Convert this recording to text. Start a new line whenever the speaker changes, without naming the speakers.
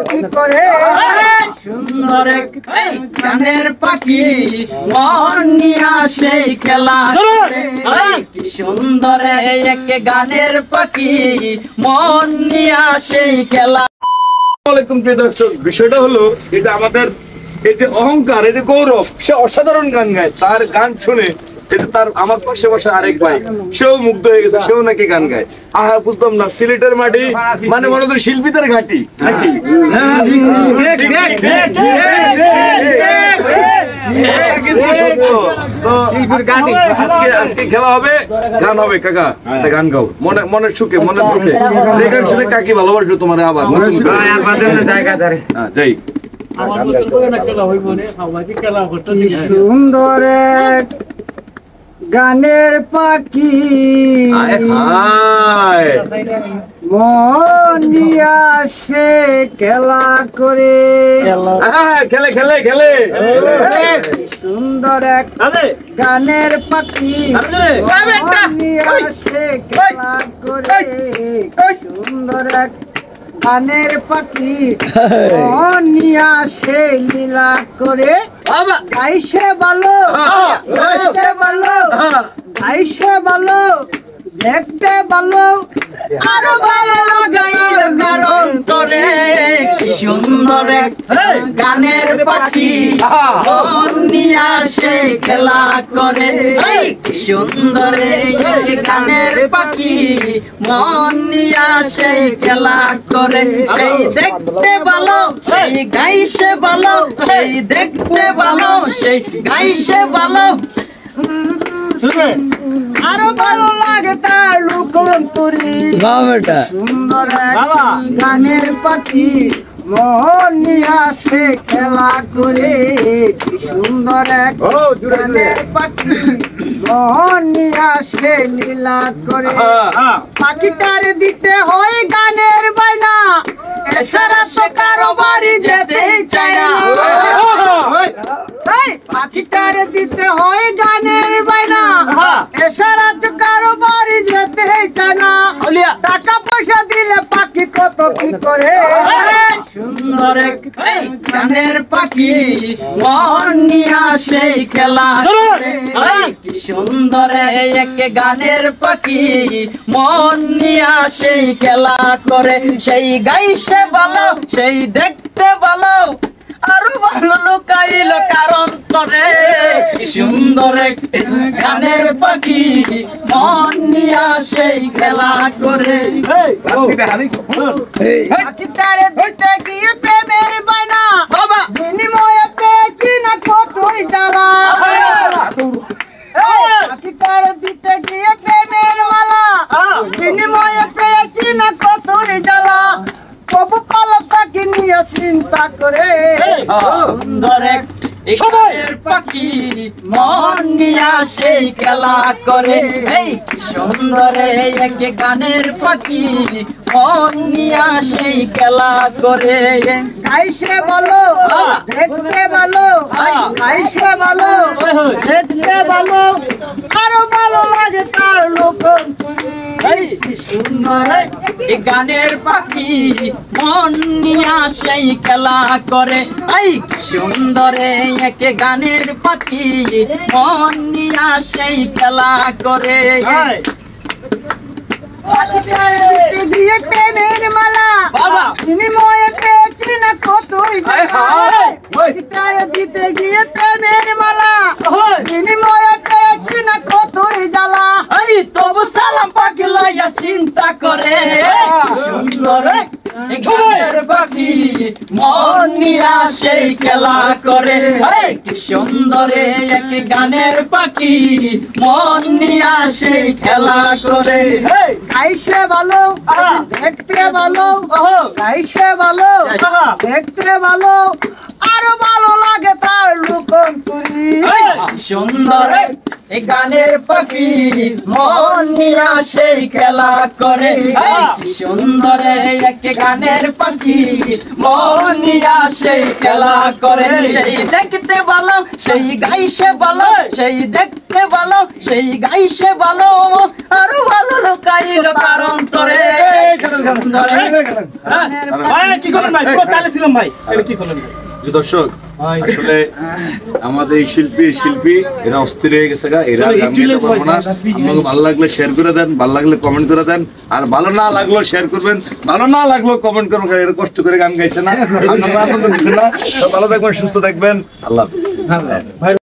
কি করে সুন্দর গানের পাখি মন নিয়া সেই খেলা কি সুন্দর এক গানের পাখি মন নিয়া সেই খেলা।
আসসালামু আলাইকুম প্রিয় দর্শক, বিষয়টা হলো এটা আমাদের এই যে অহংকার, এই যে গৌরব, সে অসাধারণ গান গায়। তার গান শুনে তার আমার পাশে বসে আরেক ভাই, সেও মুগ্ধ হয়ে গেছে, সেও নাকি গান গায়। আহা, বুঝলাম না, সিলেটের মাটি মানে মনে হয় শিল্পীদের ঘাটি নাকি? আজকে খেলা হবে, গান হবে। কাকা গান গাও, মনের সুখে, মনের দুঃখে, যে গান শুনে কাকি ভালোবাসবে তোমার আবার যাই।
সুন্দর গানের পাখি মন নিয়া সে খেলা করে
খেলে খেলে খেলে
সুন্দর এক গানের পাখি মন নিয়া সে খেলা করে সুন্দর এক গানের পাখি মন নিয়া সে লীলা করে গাইছে ভালো গাইছে ভালো গাইছে ভালো দেখতে ভালো আরো ভালো লাগাইল কারণ তোরে কি সুন্দর গানের পাখি মন নিয়া সে খেলা করে কি সুন্দর গানের পাখি মন নিয়া সে খেলা করে সেই দেখতে ভালো সেই গাইছে ভালো সেই দেখতে ভালো সেই গাইছে ভালো আরো ভালো লাগে তার লোকন্তরী সুন্দর গানের পাখি মন নিয়া সে খেলা করে কি সুন্দর এক গানের পাখি মন নিয়া সে লীলা করে পাখিটার দিতে হয় গানের বাইনা এছাড়া তো কারো বাড়ি যেতে চায় না পাখিটার দিতে হয় গানের বাইনা এছাড়া তো কারো বাড়ি যেতে চায় না টাকা পয়সা দিলে পাখি কত কি করে সুন্দর গানের পাখি মন নিয়া সেই খেলা কি সুন্দর এক গানের পাখি মন নিয়া সেই খেলা করে সেই গাইছে ভালো সেই দেখতে ভালো আরো ভালো লুকাইল কারণ তোরে কি সুন্দর গানের পাখি মন নিয়া সেই খেলা করে পাখিটারে দিতে গিয়ে প্রেমের বায়না বিনিময়ে পেয়েছি না কতই জ্বালা পাখিটারে দিতে গিয়ে প্রেমের মালা বিনিময়ে পেয়েছি না কতই জ্বালা তবু পালক সাকি নিয়ে চিন্তা করে সুন্দর গানের পাখি মন নিয়া সেই খেলা করে সুন্দর এক গানের পাখি মন নিয়া সেই খেলা করে গাইছে ভালো দেখতে ভালো গাইছে ভালো দেখতে ভালো আরো ভালো লাগে তার লোকন্তরী সুন্দর গানের পাখি মন নিয়া সেই খেলা করে সুন্দর এক গানের পাখি মন নিয়া সেই খেলা করে গিয়ে প্রেমের মালা বিনিময়ে পেয়েছি না কতই দিতে গিয়ে প্রেমের মালা বিনিময়ে পেয়েছি না কতই জ্বালা তবু সালাম পাখি লইয়া চিন্তা করে সুন্দর গানের পাখি মন নিয়া সেই খেলা করে কি সুন্দর এক গানের পাখি মন নিয়া সেই খেলা করে গাইছে ভালো দেখতে ভালো গাইছে ভালো দেখতে ভালো আরো ভালো লাগে তার লোকন্তরী সুন্দর গানের পাখি মন নিয়া সেই খেলা করে সুন্দর এক গানের পাখি মন নিয়া সেই খেলা করে
সেই দেখতে ভালো সেই গাইছে ভালো সেই দেখতে ভালো সেই গাইছে ভালো আরো ভালো লোকাইলো কারণ তোরে
কি করলেন ভাই পুরো তালে ছিলাম ভাই এটা কি করলেন ভাই
যে দর্শক আসলে আমাদের এই শিল্পী এরা অস্থির হয়ে গেছে গা, এরা গান গাইতে পারবো না। আপনাকে ভালো লাগলে শেয়ার করে দেন, ভালো লাগলে কমেন্ট করে দেন, আর ভালো না লাগলেও শেয়ার করবেন, ভালো না লাগলেও কমেন্ট করবেন। এরা কষ্ট করে গান গাইছে না, আপনারা আনন্দ দিচ্ছেন না। ভালো থাকবেন, সুস্থ থাকবেন, আল্লাহ হাফেজ।